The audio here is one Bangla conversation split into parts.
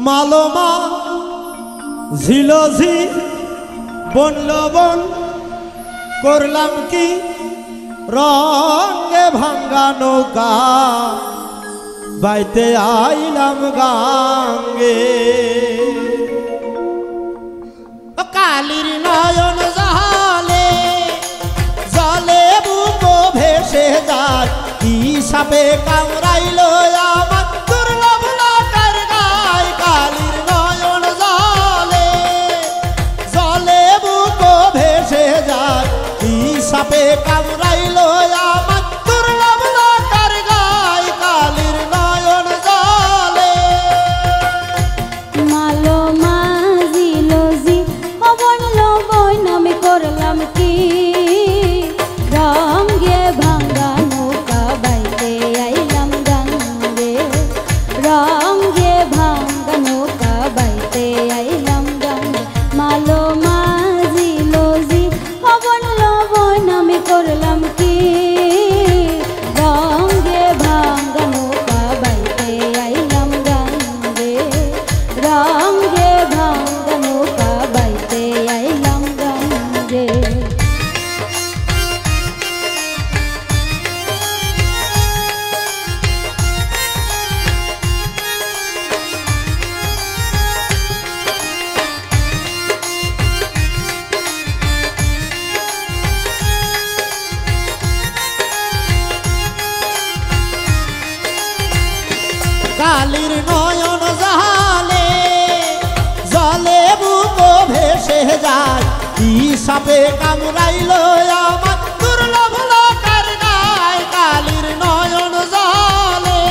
মালমা ঝিলঝি বন লবণ করলাম কি রঙে ভাঙ্গা নৌকা বাইতে আইলাম গাঙ্গে কালির নয়ন জালে জলে বুক ভেসে যায় কি সাপে কামড়াইল আমার দুর্লভ লোকের গায় কালির নয়ন জালে জলে বুক ভেসে যায় কি সাপে কামড়াইল আমার দুর্লভ লোকের গায় কালির নয়ন জালে মালমা ঝিলঝি বন লবণ আমি করলাম কি রঙে ভাঙ্গা নৌকা বাইতে আইলাম গাঙ্গে রঙে ভাঙ্গা নৌকা বাইতে আইলাম গাঙ্গে মালমা ঝিলঝি বন লবণ আমি করলাম কি রঙে ভাঙ্গা নৌকা বাইতে আইলাম গাঙ্গে রঙে ভাঙ্গা নৌকা বাইতে আইলাম গাঙ্গে কালির নয়ন জালে জলে বুক ভেসে যায় কি সাপে কামড়াইল আমার দুর্লভ লোকের গায় কালির নয়ন জালে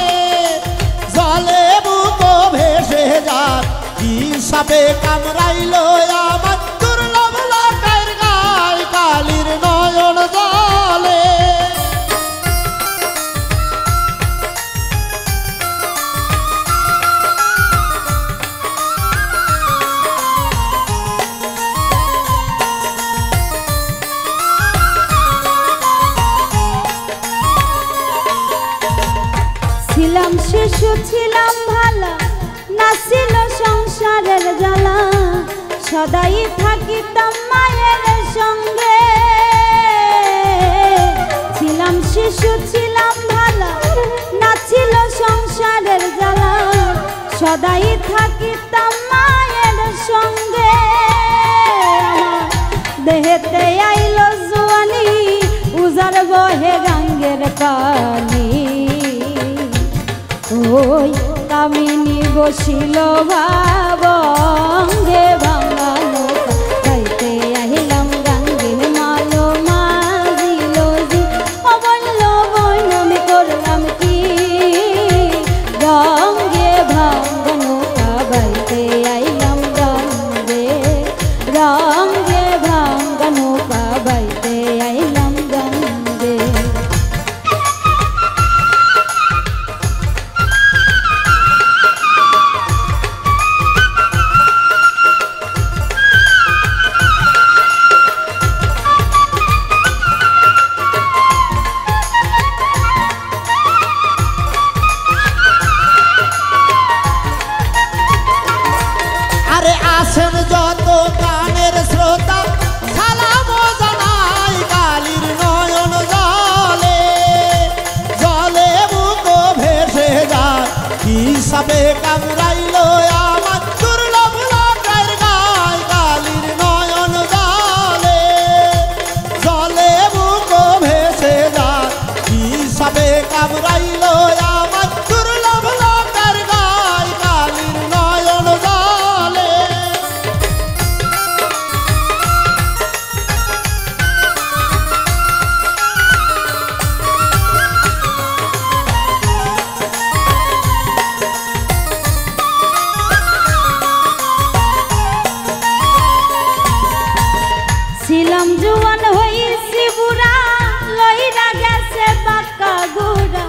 জলে বুক ভেসে যায় কি সাপে কামড়াইল আমার দুর্লভ লোকের গায় কালির নয়ন জালে ছিলাম শিশু ছিলাম ভালা নাছিল সংসারের জ্বালা সদাই থাকিতাম মায়ের সঙ্গে ছিলাম শিশু ছিলাম ভালা নাছিল সংসারের জ্বালা সদাই থাকিতাম মায়ের সঙ্গে আমার দেহেতে আইল জোয়ানি উজার বহে গাঙ্গের পানি ওই কামিনী বসিল ভাবঙ্গে ভাঙ্গা নৌকা বাইতে আইলাম গাঙ্গে মালমা ঝিলঝি বন লবণ আমি করলাম কি রঙে ভাঙ্গা নৌকা বাইতে আইলাম গাঙ্গে রঙে ভাঙ্গা নৌকা বাইতে আইলাম গাঙ্গে আসেন যত গানের শ্রোতা সালাম জানাই কালির নয়ন জলে জলে বুক ভেসে যায় কি সাপে কামড়াইল আমার দুর্লভ লোকের গায় কালির নয়ন জলে জলে বুক ভেসে যায় কি সাপে কামড়াইল আমার দুর্লভ লোকের গায় কালির নয়ন জলে ছিলাম জুয়ান হইছি বুড়া লইরা গেছে বাঁকা গুড়া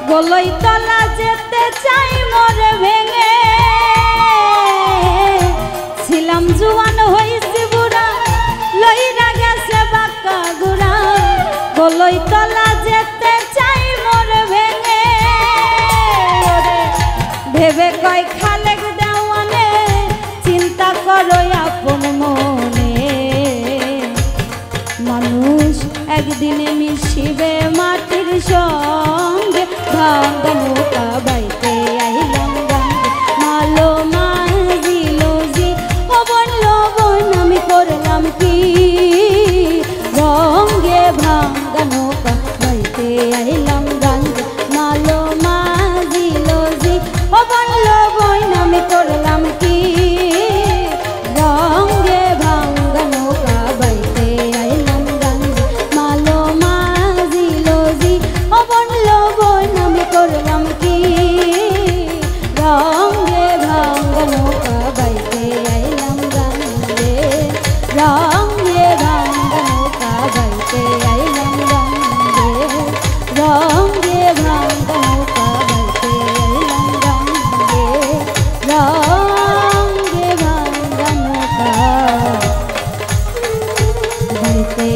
গলই তলা যেতে চাই মরে ভেঙে ছিলাম জুয়ান হইছি বুড়া লইরা গেছে বাঁকা গুড়া গলই তলা যেতে চাই মরে ভেঙে ভেবে কয় খালেক দেওয়ান একদিনে মিশিবে মাটির সঙ্গে ভাঙ্গা নৌকা বাইতে আইলাম গাঙ্গে মালো মাঝি লজি লবণ লবণ আমি করলাম কি রঙ্গে ভাঙ্গা নৌকা বাইতে আইলাম গাঙ্গে মালো মাঝি লজি লবণ লবণ আমি করলাম কি রঙ্গে ভাঙ্গা নৌকা বাইতে আইলাম গাঙ্গে মালো মাঝি লজি লবণ লবণ আমি করলাম কি রঙ্গে ভাঙ্গা নৌকা বাইতে আইলাম গাঙ্গে রঙ্গে ভাঙ্গা নৌকা বাইতে আইলাম গাঙ্গে রঙ্গে ভাঙ্গা নৌকা বাইতে আইলাম গাঙ্গে রঙ্গে ভাঙ্গা নৌকা বাইতে